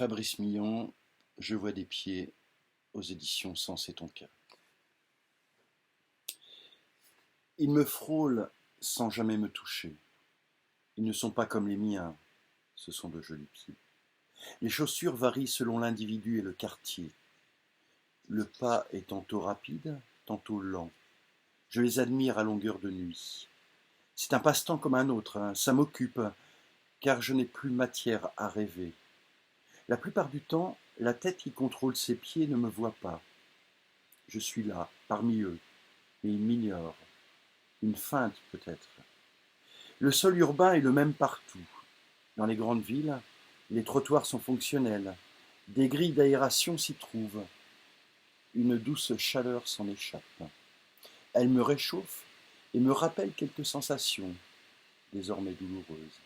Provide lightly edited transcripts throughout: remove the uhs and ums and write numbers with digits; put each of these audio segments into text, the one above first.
Fabrice Millon, Je vois des pieds, aux éditions Sens et Tonka. Ils me frôlent sans jamais me toucher. Ils ne sont pas comme les miens, ce sont de jolis pieds. Les chaussures varient selon l'individu et le quartier. Le pas est tantôt rapide, tantôt lent. Je les admire à longueur de nuit. C'est un passe-temps comme un autre, ça m'occupe, car je n'ai plus matière à rêver. La plupart du temps, la tête qui contrôle ses pieds ne me voit pas. Je suis là, parmi eux, mais ils m'ignorent. Une feinte peut-être. Le sol urbain est le même partout. Dans les grandes villes, les trottoirs sont fonctionnels. Des grilles d'aération s'y trouvent. Une douce chaleur s'en échappe. Elle me réchauffe et me rappelle quelques sensations, désormais douloureuses.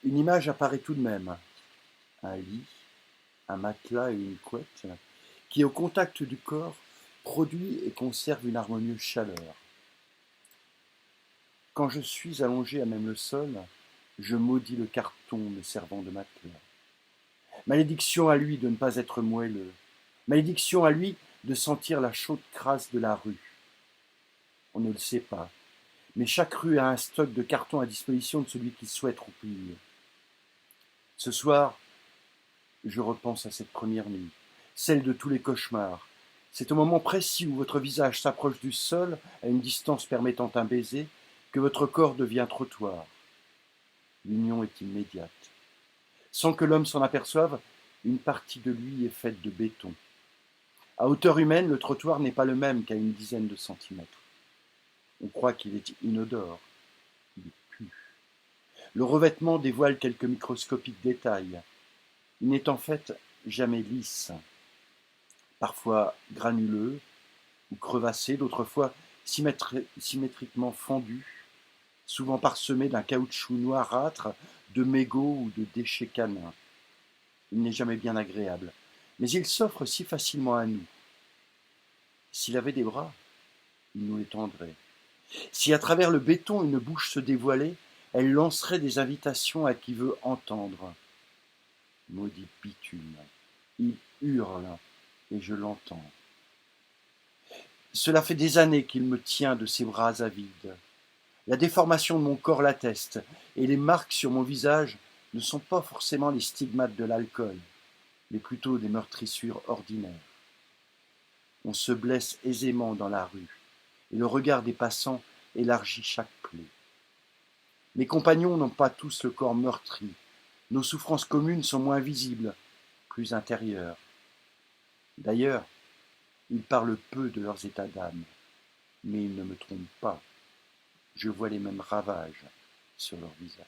Une image apparaît tout de même. Un lit, un matelas et une couette, qui au contact du corps produit et conserve une harmonieuse chaleur. Quand je suis allongé à même le sol, je maudis le carton me servant de matelas. Malédiction à lui de ne pas être moelleux. Malédiction à lui de sentir la chaude crasse de la rue. On ne le sait pas, mais chaque rue a un stock de cartons à disposition de celui qui souhaite roupiller. Ce soir, je repense à cette première nuit, celle de tous les cauchemars. C'est au moment précis où votre visage s'approche du sol, à une distance permettant un baiser, que votre corps devient trottoir. L'union est immédiate. Sans que l'homme s'en aperçoive, une partie de lui est faite de béton. À hauteur humaine, le trottoir n'est pas le même qu'à une dizaine de centimètres. On croit qu'il est inodore. Il pue. Le revêtement dévoile quelques microscopiques détails. Il n'est en fait jamais lisse. Parfois granuleux ou crevassé, d'autres fois symétriquement fendu, souvent parsemé d'un caoutchouc noirâtre, de mégots ou de déchets canins. Il n'est jamais bien agréable, mais il s'offre si facilement à nous. S'il avait des bras, il nous les tendrait. Si à travers le béton une bouche se dévoilait, elle lancerait des invitations à qui veut entendre. Maudit bitume, il hurle, et je l'entends. Cela fait des années qu'il me tient de ses bras avides. La déformation de mon corps l'atteste, et les marques sur mon visage ne sont pas forcément les stigmates de l'alcool, mais plutôt des meurtrissures ordinaires. On se blesse aisément dans la rue, et le regard des passants élargit chaque plaie. Mes compagnons n'ont pas tous le corps meurtri. Nos souffrances communes sont moins visibles, plus intérieures. D'ailleurs, ils parlent peu de leurs états d'âme, mais ils ne me trompent pas. Je vois les mêmes ravages sur leur visage.